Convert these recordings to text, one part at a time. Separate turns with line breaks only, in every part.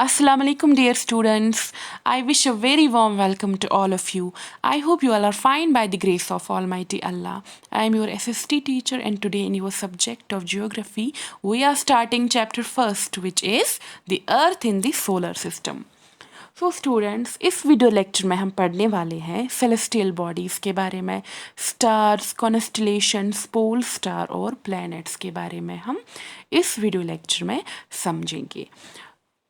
Assalamu alaikum, dear students. I wish a very warm welcome to all of you. I hope you all are fine by the grace of Almighty Allah. I am your SST teacher, and today in your subject of geography, we are starting chapter first, which is the Earth in the solar system. So students, इस video lecture में हम पढ़ने वाले हैं celestial bodies के बारे में, stars, constellations, pole star और प्लैनेट्स के बारे में हम इस वीडियो लेक्चर में समझेंगे।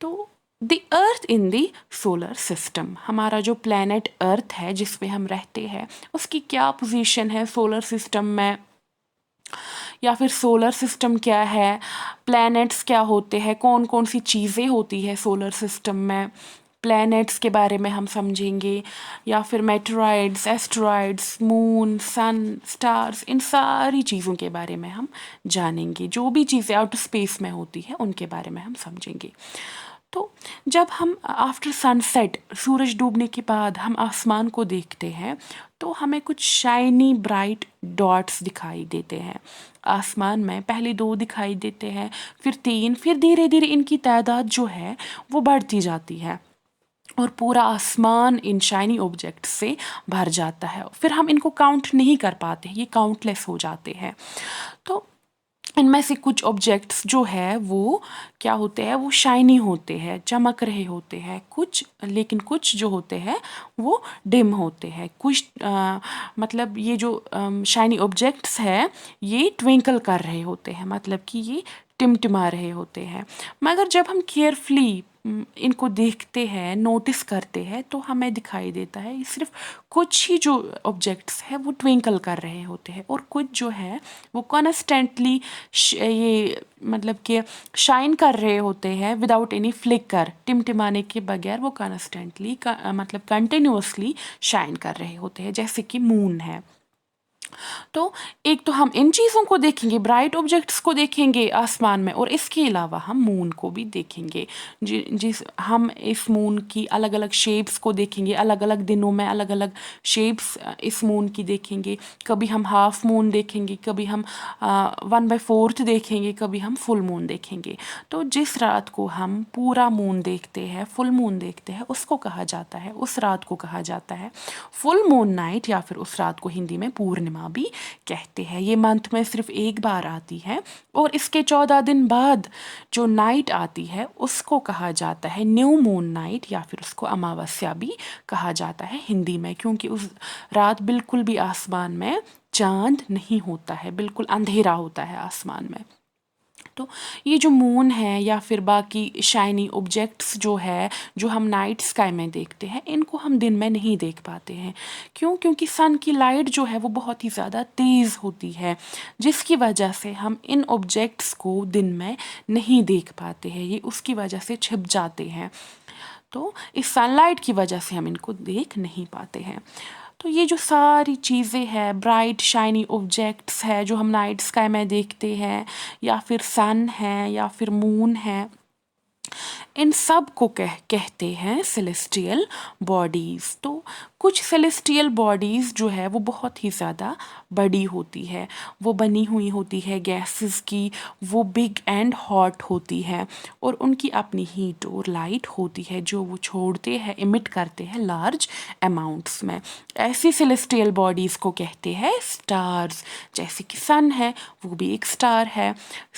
तो the earth in the solar system, हमारा जो प्लैनेट अर्थ है जिस पे हम रहते हैं, उसकी क्या पोजीशन है सोलर सिस्टम में, या फिर सोलर सिस्टम क्या है, प्लैनेट्स क्या होते हैं, कौन कौन सी चीज़ें होती है सोलर सिस्टम में, प्लैनेट्स के बारे में हम समझेंगे, या फिर मेटेरॉइड्स, एस्टेरॉइड्स, मून, सन, स्टार्स, इन सारी चीज़ों के बारे में हम जानेंगे। जो भी चीज़ें आउटर स्पेस में होती है उनके बारे में हम समझेंगे। तो जब हम आफ्टर सनसेट, सूरज डूबने के बाद हम आसमान को देखते हैं तो हमें कुछ शाइनी ब्राइट डॉट्स दिखाई देते हैं आसमान में। पहले 2 दिखाई देते हैं, फिर 3, फिर धीरे धीरे इनकी तादाद जो है वो बढ़ती जाती है और पूरा आसमान इन शाइनी ऑब्जेक्ट से भर जाता है। फिर हम इनको काउंट नहीं कर पाते, ये काउंटलेस हो जाते हैं। तो इनमें से कुछ ऑब्जेक्ट्स जो है वो क्या होते हैं, वो शाइनी होते हैं, चमक रहे होते हैं कुछ, लेकिन कुछ जो होते हैं वो डिम होते हैं। कुछ मतलब ये जो शाइनी ऑब्जेक्ट्स हैं ये ट्विंकल कर रहे होते हैं, मतलब कि ये टिमटिमा रहे होते हैं। मगर जब हम केयरफुली इनको देखते हैं, नोटिस करते हैं, तो हमें दिखाई देता है ये सिर्फ कुछ ही जो ऑब्जेक्ट्स हैं वो ट्विंकल कर रहे होते हैं, और कुछ जो है वो कॉन्स्टेंटली ये मतलब कि शाइन कर रहे होते हैं विदाउट एनी फ्लिकर, टिमटिमाने के बगैर वो कॉन्स्टेंटली मतलब कंटिन्यूअसली शाइन कर रहे होते हैं, जैसे कि मून है। तो एक तो हम इन चीज़ों को देखेंगे, ब्राइट ऑब्जेक्ट्स को देखेंगे आसमान में, और इसके अलावा हम मून को भी देखेंगे। जिस हम इस मून की अलग अलग शेप्स को देखेंगे, अलग अलग दिनों में अलग अलग शेप्स इस मून की देखेंगे। कभी हम हाफ मून देखेंगे, कभी हम 1/4 देखेंगे, कभी हम फुल मून देखेंगे। तो जिस रात को हम पूरा मून देखते हैं, फुल मून देखते हैं, उसको कहा जाता है, उस रात को कहा जाता है फुल मून नाइट, या फिर उस रात को हिंदी में पूर्णिमा भी कहते हैं। ये मंथ में सिर्फ एक बार आती है, और इसके 14 दिन बाद जो नाइट आती है उसको कहा जाता है न्यू मून नाइट, या फिर उसको अमावस्या भी कहा जाता है हिंदी में, क्योंकि उस रात बिल्कुल भी आसमान में चांद नहीं होता है, बिल्कुल अंधेरा होता है आसमान में। तो ये जो मून है या फिर बाकी शाइनी ऑब्जेक्ट्स जो है, जो हम नाइट स्काई में देखते हैं, इनको हम दिन में नहीं देख पाते हैं। क्यों? क्योंकि सन की लाइट जो है वो बहुत ही ज़्यादा तेज़ होती है, जिसकी वजह से हम इन ऑब्जेक्ट्स को दिन में नहीं देख पाते हैं, ये उसकी वजह से छिप जाते हैं। तो इस सनलाइट की वजह से हम इनको देख नहीं पाते हैं। तो ये जो सारी चीज़ें हैं, ब्राइट शाइनी ऑब्जेक्ट्स है जो हम नाइट स्काई में देखते हैं, या फिर सन है, या फिर मून है, इन सब को कहते हैं सेलेस्टियल बॉडीज़। तो कुछ सेलेस्टियल बॉडीज़ जो है वो बहुत ही ज़्यादा बड़ी होती है, वो बनी हुई होती है गैसेस की, वो बिग एंड हॉट होती है, और उनकी अपनी हीट और लाइट होती है जो वो छोड़ते हैं, इमिट करते हैं लार्ज अमाउंट्स में। ऐसी सेलेस्टियल बॉडीज़ को कहते हैं स्टार्स। जैसे कि सन है, वो भी एक स्टार है।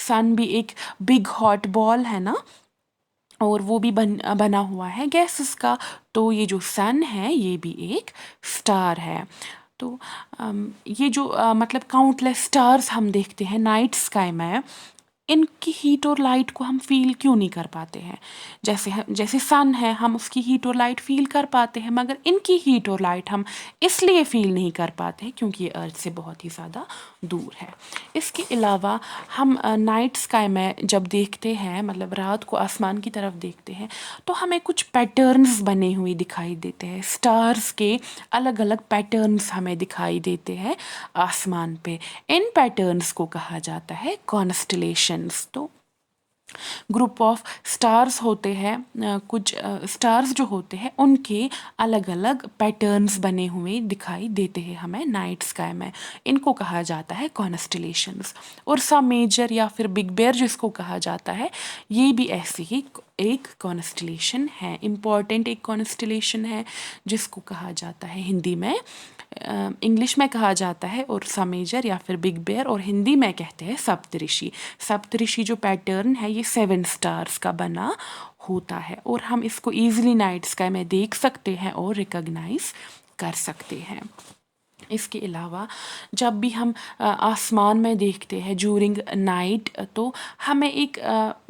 सन भी एक बिग हॉट बॉल है ना, और वो भी बना हुआ है गैसेस का। तो ये जो सन है ये भी एक स्टार है। तो ये जो मतलब काउंटलेस स्टार्स हम देखते हैं नाइट स्काई में, इनकी हीट और लाइट को हम फील क्यों नहीं कर पाते हैं? जैसे सन है, हम उसकी हीट और लाइट फील कर पाते हैं, मगर इनकी हीट और लाइट हम इसलिए फील नहीं कर पाते हैं क्योंकि ये अर्थ से बहुत ही ज़्यादा दूर है। इसके अलावा हम नाइट स्काई में जब देखते हैं, मतलब रात को आसमान की तरफ देखते हैं, तो हमें कुछ पैटर्न्स बने हुए दिखाई देते हैं। स्टार्स के अलग अलग पैटर्न्स हमें दिखाई देते हैं आसमान पे। इन पैटर्न्स को कहा जाता है कॉन्स्टलेशंस। तो ग्रुप ऑफ स्टार्स होते हैं, कुछ स्टार्स जो होते हैं उनके अलग अलग पैटर्न्स बने हुए दिखाई देते हैं हमें नाइट स्काई में, इनको कहा जाता है कॉन्स्टलेशंस। और सा मेजर या फिर बिग बेयर जिसको कहा जाता है, ये भी ऐसे ही एक कॉन्स्टलेशन है, इम्पॉर्टेंट एक कॉन्स्टलेशन है, जिसको कहा जाता है हिंदी में, इंग्लिश में कहा जाता है उर्सा मेजर या फिर बिग बेयर, और हिंदी में कहते हैं सप्तऋषि। सप्तऋषि जो पैटर्न है ये 7 स्टार्स का बना होता है, और हम इसको ईजिली नाइट स्काई में देख सकते हैं और रिकॉग्नाइज कर सकते हैं। इसके अलावा जब भी हम आसमान में देखते हैं ड्यूरिंग नाइट, तो हमें एक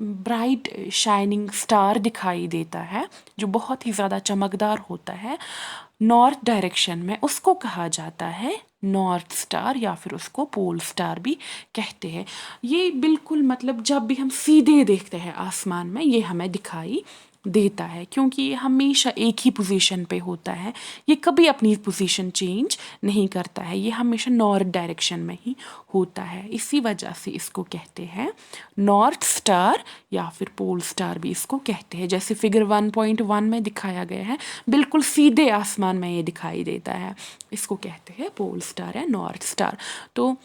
ब्राइट शाइनिंग स्टार दिखाई देता है जो बहुत ही ज़्यादा चमकदार होता है नॉर्थ डायरेक्शन में। उसको कहा जाता है नॉर्थ स्टार या फिर उसको पोल स्टार भी कहते हैं। ये बिल्कुल मतलब जब भी हम सीधे देखते हैं आसमान में ये हमें दिखाई देता है, क्योंकि ये हमेशा एक ही पोजीशन पे होता है, ये कभी अपनी पोजीशन चेंज नहीं करता है, ये हमेशा नॉर्थ डायरेक्शन में ही होता है। इसी वजह से इसको कहते हैं नॉर्थ स्टार या फिर पोल स्टार भी इसको कहते हैं। जैसे फिगर 1.1 में दिखाया गया है, बिल्कुल सीधे आसमान में ये दिखाई देता है, इसको कहते हैं पोल स्टार या नॉर्थ स्टार। तो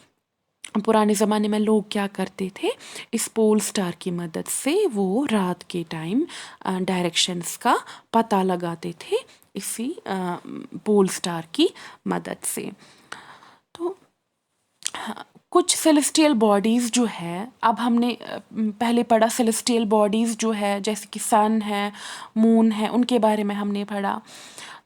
पुराने ज़माने में लोग क्या करते थे, इस पोल स्टार की मदद से वो रात के टाइम डायरेक्शंस का पता लगाते थे इसी पोल स्टार की मदद से। तो कुछ सेलेस्टियल बॉडीज़ जो है, अब हमने पहले पढ़ा सेलेस्टियल बॉडीज़ जो है जैसे कि सन है, मून है, उनके बारे में हमने पढ़ा।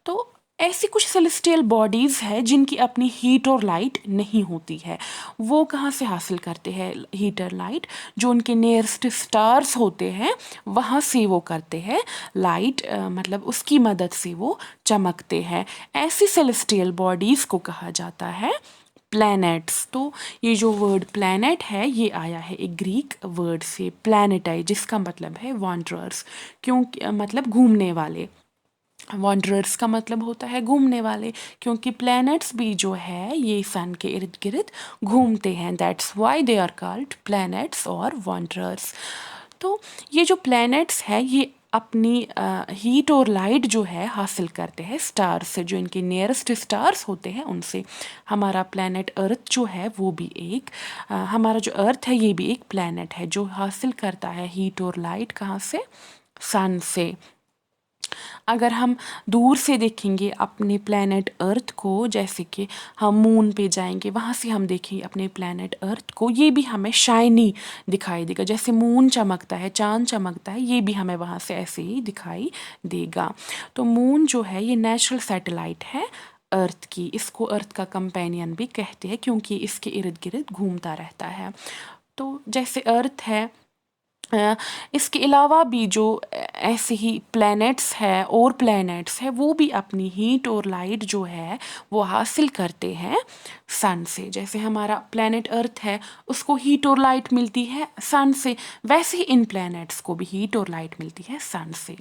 तो ऐसी कुछ सेलेस्टियल बॉडीज़ है जिनकी अपनी हीट और लाइट नहीं होती है। वो कहाँ से हासिल करते हैं हीट और लाइट? जो उनके नियरेस्ट स्टार्स होते हैं वहाँ से वो करते हैं लाइट, मतलब उसकी मदद से वो चमकते हैं। ऐसी सेलेस्टियल बॉडीज़ को कहा जाता है प्लैनेट्स। तो ये जो वर्ड प्लैनेट है ये आया है एक ग्रीक वर्ड से प्लैनेटाई, जिसका मतलब है वॉन्डरर्स, क्योंकि मतलब घूमने वाले। वॉन्डरर्स का मतलब होता है घूमने वाले, क्योंकि प्लैनेट्स भी जो है ये सन के इर्द गिर्द घूमते हैं, that's why they are called planets और वॉन्डरर्स। तो ये जो प्लैनेट्स है ये अपनी हीट और लाइट जो है हासिल करते हैं स्टार्स से, जो इनके नियरेस्ट स्टार्स होते हैं उनसे। हमारा प्लैनेट अर्थ जो है वो भी एक हमारा जो अर्थ है ये भी एक प्लैनेट है जो हासिल करता है हीट और लाइट कहाँ से? सन से। अगर हम दूर से देखेंगे अपने प्लैनेट अर्थ को, जैसे कि हम मून पे जाएंगे, वहाँ से हम देखेंगे अपने प्लैनेट अर्थ को, ये भी हमें शाइनी दिखाई देगा। जैसे मून चमकता है, चांद चमकता है, ये भी हमें वहाँ से ऐसे ही दिखाई देगा। तो मून जो है ये नेचुरल सैटेलाइट है अर्थ की, इसको अर्थ का कंपेनियन भी कहते हैं क्योंकि इसके इर्द गिर्द घूमता रहता है। तो जैसे अर्थ है, इसके अलावा भी जो ऐसे ही प्लैनेट्स है और प्लैनेट्स है वो भी अपनी हीट और लाइट जो है वो हासिल करते हैं सन से। जैसे हमारा प्लैनेट अर्थ है उसको हीट और लाइट मिलती है सन से, वैसे ही इन प्लैनेट्स को भी हीट और लाइट मिलती है सन से।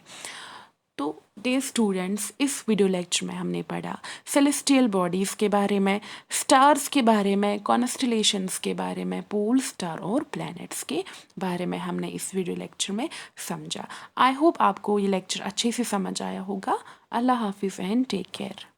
तो डियर स्टूडेंट्स, इस वीडियो लेक्चर में हमने पढ़ा सेलेस्टियल बॉडीज़ के बारे में, स्टार्स के बारे में, कॉन्स्टलेशंस के बारे में, पोल स्टार और प्लैनेट्स के बारे में हमने इस वीडियो लेक्चर में समझा। आई होप आपको ये लेक्चर अच्छे से समझ आया होगा। अल्लाह हाफिज़ एंड टेक केयर।